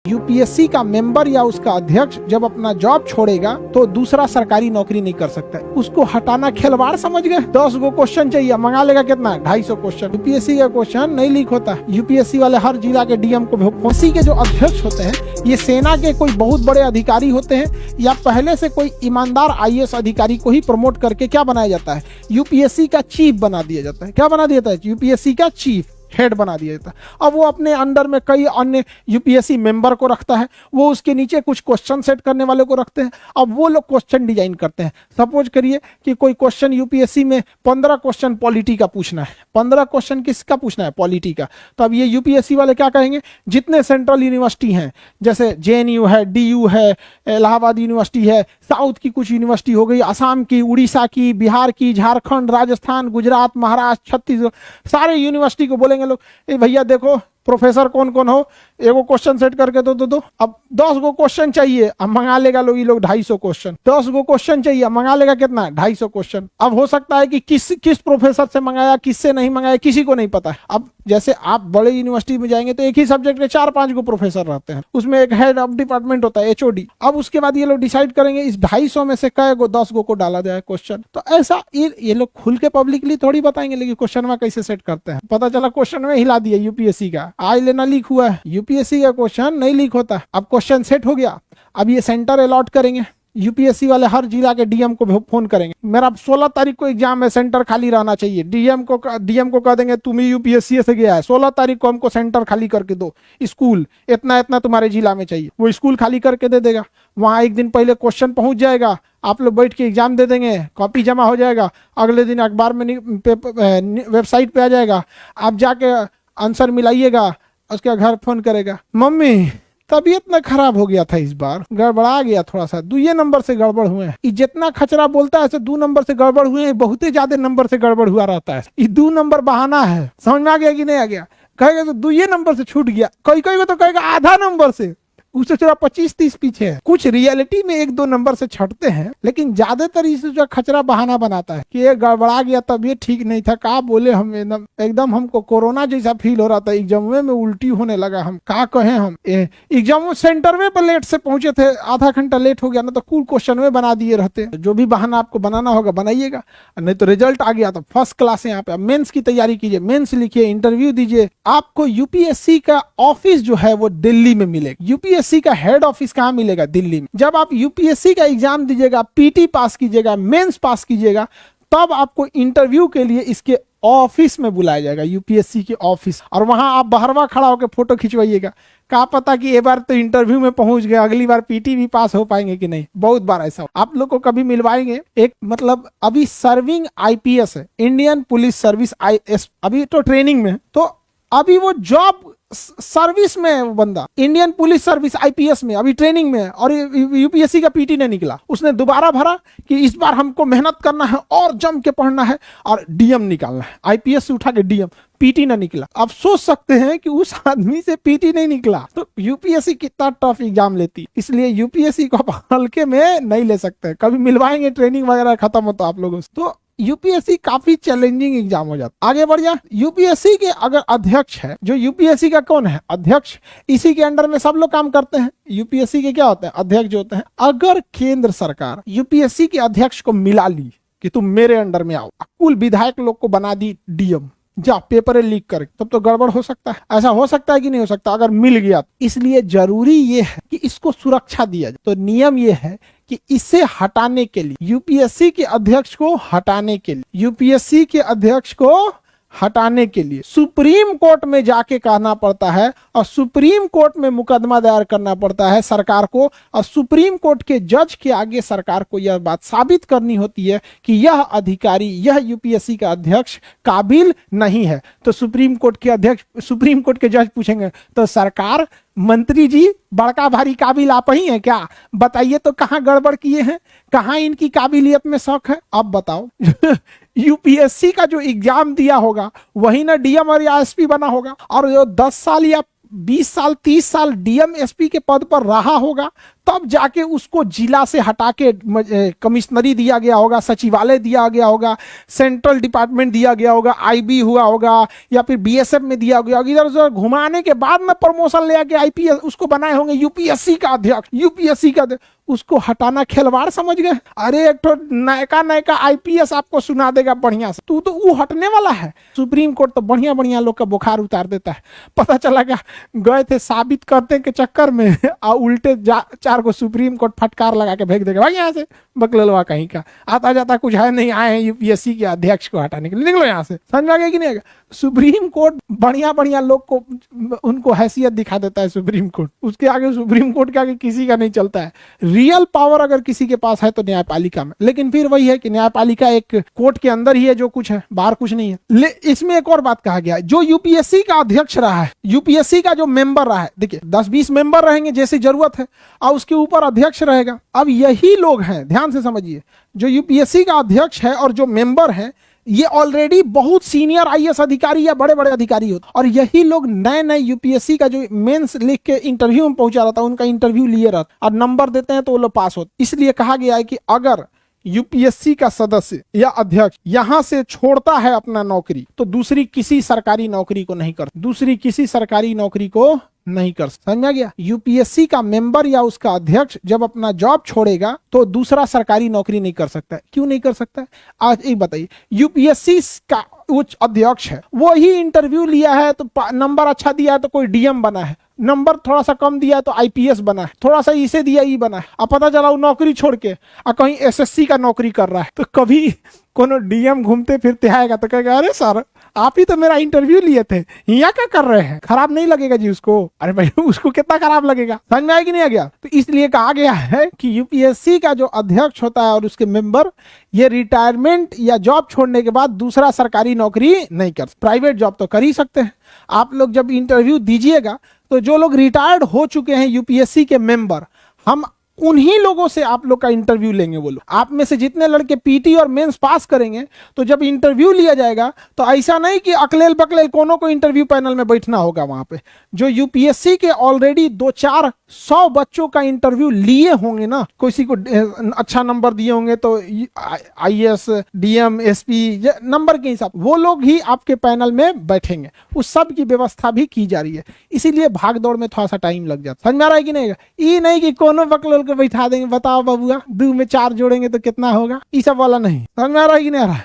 UPSC का member या उसका अध्यक्ष जब अपना जॉब छोड़ेगा तो दूसरा सरकारी नौकरी नहीं कर सकता है। उसको हटाना खिलवाड़ समझ गए। 10 गो क्वेश्चन चाहिए, मंगा लेगा कितना, 250 क्वेश्चन। यूपीएससी का क्वेश्चन नहीं लीक होता। यूपीएससी वाले हर जिला के डीएम को यूपीएससी के जो अध्यक्ष होते हैं ये सेना के कोई बहुत बड़े अधिकारी होते हैं या पहले से कोई ईमानदार आईएएस अधिकारी को ही प्रमोट करके क्या बनाया जाता है, यूपीएससी का चीफ बना दिया जाता है। क्या बना दिया जाता है? यूपीएससी का चीफ, हेड बना दिया जाता है। अब वो अपने अंडर में कई अन्य यूपीएससी मेंबर को रखता है, वो उसके नीचे कुछ क्वेश्चन सेट करने वाले को रखते हैं। अब वो लोग क्वेश्चन डिजाइन करते हैं। सपोज करिए कि कोई क्वेश्चन यूपीएससी में 15 क्वेश्चन पॉलिटी का पूछना है। 15 क्वेश्चन किसका पूछना है? पॉलिटी का। तो अब ये यूपीएससी वाले क्या कहेंगे, जितने सेंट्रल यूनिवर्सिटी हैं जैसे जेएनयू है, डीयू है, इलाहाबाद यूनिवर्सिटी है, साउथ की कुछ यूनिवर्सिटी हो गई, असम की, उड़ीसा की, बिहार की, झारखंड, राजस्थान, गुजरात, महाराष्ट्र, छत्तीसगढ़, सारे यूनिवर्सिटी को बोलेंगे लोग, ए भैया देखो प्रोफेसर कौन कौन हो, एगो क्वेश्चन सेट करके दो। अब 10 गो क्वेश्चन चाहिए, अब मंगा लेगा लोग, ये लोग 250 क्वेश्चन। 10 गो क्वेश्चन चाहिए, मंगा लेगा कितना, 250 क्वेश्चन। अब हो सकता है कि किस प्रोफेसर से मंगाया, किससे नहीं मंगाया, किसी को नहीं पता है। अब जैसे आप बड़े यूनिवर्सिटी में जाएंगे तो एक ही सब्जेक्ट के 4-5 गो प्रोफेसर रहते हैं, उसमें एक हेड ऑफ डिपार्टमेंट होता है, एचओडी। अब उसके बाद ये लोग डिसाइड करेंगे इस 250 में से कै गो 10 गो को डाला जाए क्वेश्चन। तो ऐसा ये लोग खुल के पब्लिकली थोड़ी बताएंगे, लेकिन क्वेश्चन में कैसे सेट करते हैं। पता चला क्वेश्चन में हिला दिया यूपीएससी का, आज लेना लीक हुआ है। यूपीएससी का क्वेश्चन नहीं लीक होता। अब क्वेश्चन सेट हो गया, अब ये सेंटर अलॉट करेंगे। यूपीएससी वाले हर जिला के डीएम को फोन करेंगे, मेरा 16 तारीख को एग्जाम है, सेंटर खाली रहना चाहिए। डीएम को कह देंगे तुम ही यूपीएससी से गया है, 16 तारीख को हमको सेंटर खाली करके दो, स्कूल इतना इतना तुम्हारे जिला में चाहिए। वो स्कूल खाली करके दे देगा। वहां एक दिन पहले क्वेश्चन पहुंच जाएगा, आप लोग बैठ के एग्जाम दे देंगे, कॉपी जमा हो जाएगा, अगले दिन अखबार में वेबसाइट पे आ जाएगा, आप जाके आंसर मिलाइएगा। उसके घर फोन करेगा, मम्मी तबीयत ना खराब हो गया था, इस बार गड़बड़ा गया थोड़ा सा, 2 नंबर से गड़बड़ हुए हैं। जितना खचरा बोलता है 2 नंबर से गड़बड़ हुए हैं, बहुत ही ज्यादा नंबर से गड़बड़ हुआ रहता है। ये 2 नंबर बहाना है। समझ में आ गया कि नहीं आ गया? कहेगा तो 2 नंबर से छूट गया, कोई को तो कहेगा आधा नंबर से, उससे थोड़ा 25-30 पीछे है। कुछ रियलिटी में 1-2 नंबर से छटते हैं, लेकिन ज्यादातर इसे जो खचरा बहाना बनाता है कि ये गड़बड़ा गया, तबीयत ठीक नहीं था, का बोले हम एकदम हमको कोरोना जैसा फील हो रहा था, एग्जाम में उल्टी होने लगा, हम का कहें, हम एग्जाम सेंटर में लेट से पहुंचे थे, आधा घंटा लेट हो गया ना तो कुल क्वेश्चन में बना दिए रहते। जो भी बहाना आपको बनाना होगा बनाइएगा, नहीं तो रिजल्ट आ गया तो फर्स्ट क्लास। यहाँ पे मेंस की तैयारी कीजिए, मेंस लिखिए, इंटरव्यू दीजिए। आपको यूपीएससी का ऑफिस जो है वो दिल्ली में मिलेगा। यूपीएससी का हेड ऑफिस कहां मिलेगा? दिल्ली में। जब आप यूपीएससी का एग्जाम दीजिएगा, पीटी पास कीजिएगा, मेंस पास कीजिएगा, तब आपको इंटरव्यू के लिए इसके ऑफिस में बुलाया जाएगा, यूपीएससी के ऑफिस। और वहां आप बाहरवा खड़ा होकर फोटो खिंचवाइएगा। क्या पता कि एक बार तो इंटरव्यू में पहुंच गए, अगली बार पीटी भी पास हो पाएंगे कि नहीं। बहुत बार ऐसा आप लोग को कभी मिलवाएंगे। एक मतलब अभी सर्विंग आईपीएस है, इंडियन पुलिस सर्विस आईएएस, अभी तो ट्रेनिंग में, तो अभी वो जॉब सर्विस में है वो बंदा, इंडियन पुलिस सर्विस आईपीएस में अभी ट्रेनिंग में है, और यूपीएससी का पीटी नहीं निकला। उसने दोबारा भरा कि इस बार हमको मेहनत करना है और जम के पढ़ना है और डीएम निकालना है, आईपीएस से उठा के डीएम, पीटी ना निकला। आप सोच सकते हैं कि उस आदमी से पीटी नहीं निकला तो यूपीएससी कितना टफ एग्जाम लेती। इसलिए यूपीएससी को आप हल्के में नहीं ले सकते। कभी मिलवाएंगे, ट्रेनिंग वगैरह खत्म हो तो आप लोगों से, तो यूपीएससी काफी चैलेंजिंग एग्जाम हो जाता। आगे बढ़ जा, यूपीएससी के अगर अध्यक्ष है, जो यूपीएससी का कौन है? अध्यक्ष। इसी के अंडर में सब लोग काम करते हैं। यूपीएससी के क्या होते हैं? अध्यक्ष जो होते हैं। अगर केंद्र सरकार यूपीएससी के अध्यक्ष को मिला ली कि तुम मेरे अंडर में आओ, कुल विधायक लोग को बना दी डीएम, जा पेपर लीक कर, तब तो गड़बड़ हो सकता है। ऐसा हो सकता है कि नहीं हो सकता अगर मिल गया। इसलिए जरूरी ये है कि इसको सुरक्षा दिया जाए। तो नियम ये है कि इसे हटाने के लिए, यूपीएससी के अध्यक्ष को हटाने के लिए, यूपीएससी के अध्यक्ष को हटाने के लिए सुप्रीम कोर्ट में जाके कहना पड़ता है, और सुप्रीम कोर्ट में मुकदमा दायर करना पड़ता है सरकार को, और सुप्रीम कोर्ट के जज के आगे सरकार को यह बात साबित करनी होती है कि यह अधिकारी, यह यूपीएससी का अध्यक्ष काबिल नहीं है। तो सुप्रीम कोर्ट के अध्यक्ष, सुप्रीम कोर्ट के जज पूछेंगे, तो सरकार, मंत्री जी, बड़का भारी काबिल आप ही हैं क्या? बताइए तो कहां गड़बड़ किए हैं, कहां इनकी काबिलियत में शक है, अब बताओ। यूपीएससी का जो एग्जाम दिया होगा वही ना डीएम और एसपी बना होगा, और जो 10 साल या 20 साल 30 साल डीएम एसपी के पद पर रहा होगा, तब जाके उसको जिला से हटा के कमिश्नरी दिया गया होगा, सचिवालय दिया गया होगा, सेंट्रल डिपार्टमेंट दिया गया होगा, आईबी हुआ होगा, या फिर बीएसएफ में दिया गया होगा। इधर उधर घुमाने के बाद में प्रमोशन ले आके आईपीएस उसको बनाए होंगे यूपीएससी का अध्यक्ष, यूपीएससी का उसको हटाना खिलवाड़ समझ गए। अरे एक तो नयका नयका आईपीएस आपको सुना देगा बढ़िया से, तू तो वो हटने वाला है। सुप्रीम कोर्ट तो बढ़िया बढ़िया लोग का बुखार उतार देता है। पता चला क्या, गए थे साबित करने के चक्कर में और उल्टे 4 को सुप्रीम कोर्ट फटकार लगा के भेज देगा, भाई यहाँ से बकलवा कहीं का, आता जाता कुछ है नहीं, आए हैं यूपीएससी के अध्यक्ष को हटाने के लिए, निकलो यहाँ से। समझ आ गया कि नहीं? सुप्रीम कोर्ट बढ़िया बढ़िया लोग को उनको हैसियत दिखा देता है सुप्रीम कोर्ट, उसके आगे सुप्रीम कोर्ट के आगे किसी का नहीं चलता है। रियल पावर अगर किसी के पास है तो न्यायपालिका में, लेकिन फिर वही है कि न्यायपालिका एक कोर्ट के अंदर ही है, जो कुछ है बाहर कुछ नहीं है। इसमें एक और बात कहा गया है, जो यूपीएससी का अध्यक्ष रहा है, यूपीएससी का जो मेंबर रहा है, देखिए 10-20 मेंबर रहेंगे जैसी जरूरत है, और उसके ऊपर अध्यक्ष रहेगा। अब यही लोग हैं, ध्यान से समझिए, जो यूपीएससी का अध्यक्ष है और जो मेंबर है, ये ऑलरेडी बहुत सीनियर आईएएस अधिकारी या बड़े बड़े अधिकारी होते, और यही लोग नए नए यूपीएससी का जो मेंस लिख के इंटरव्यू में पहुंचा रहता है, उनका इंटरव्यू लिए रहता और नंबर देते हैं तो वो लोग पास होते। इसलिए कहा गया है कि अगर यूपीएससी का सदस्य या अध्यक्ष यहां से छोड़ता है अपना नौकरी, तो दूसरी किसी सरकारी नौकरी को नहीं कर, दूसरी किसी सरकारी नौकरी को नहीं कर। समझ गया? यूपीएससी का मेंबर या उसका अध्यक्ष जब अपना जॉब छोड़ेगा तो दूसरा सरकारी नौकरी नहीं कर सकता है। क्यों नहीं कर सकता है? आज एक बताइए, यूपीएससी का उच्च अध्यक्ष है, वो ही इंटरव्यू लिया है तो नंबर अच्छा दिया है तो कोई डीएम बना है, नंबर थोड़ा सा कम दिया है तो आईपीएस बना है, थोड़ा सा इसे दिया ही बना है। अब पता चला वो नौकरी छोड़ के कहीं एसएससी का नौकरी कर रहा है, तो कभी कोनो डीएम घूमते फिरते आएगा तो कहेगा, अरे सर आप ही तो मेरा इंटरव्यू लिए थे, यहाँ क्या कर रहे हैं? खराब नहीं लगेगा जी उसको? अरे भाई उसको कितना खराब लगेगा? समझ में आया कि नहीं आ गया? तो इसलिए कहा गया है कि यूपीएससी का जो अध्यक्ष होता है और उसके मेंबर, ये रिटायरमेंट या जॉब छोड़ने के बाद दूसरा सरकारी नौकरी नहीं कर, प्राइवेट जॉब तो कर ही सकते हैं। आप लोग जब इंटरव्यू दीजिएगा तो जो लोग रिटायर्ड हो चुके हैं यूपीएससी के मेंबर, हम उन्हीं लोगों से आप लोग का इंटरव्यू लेंगे। बोलो, आप में से जितने लड़के पीटी और मेंस पास करेंगे तो जब इंटरव्यू लिया जाएगा तो ऐसा नहीं कि अकलेल बकलेल कोनो को इंटरव्यू पैनल में बैठना होगा। वहां पे जो यूपीएससी के ऑलरेडी 200-400 बच्चों का इंटरव्यू लिए होंगे ना, किसी को अच्छा नंबर दिए होंगे तो आईएएस, डीएम, एसपी नंबर के हिसाब, वो लोग ही आपके पैनल में बैठेंगे। उस सब की व्यवस्था भी की जा रही है, इसीलिए भाग दौड़ में थोड़ा सा टाइम लग जाता है। समझ में आ रहा है कि नहीं? ये नहीं कि कोनो बकलोल को बैठा देंगे, बताओ बबुआ 2 में 4 जोड़ेंगे तो कितना होगा, ये सब वाला नहीं। समझ में आ रहा है कि नहीं आ रहा है?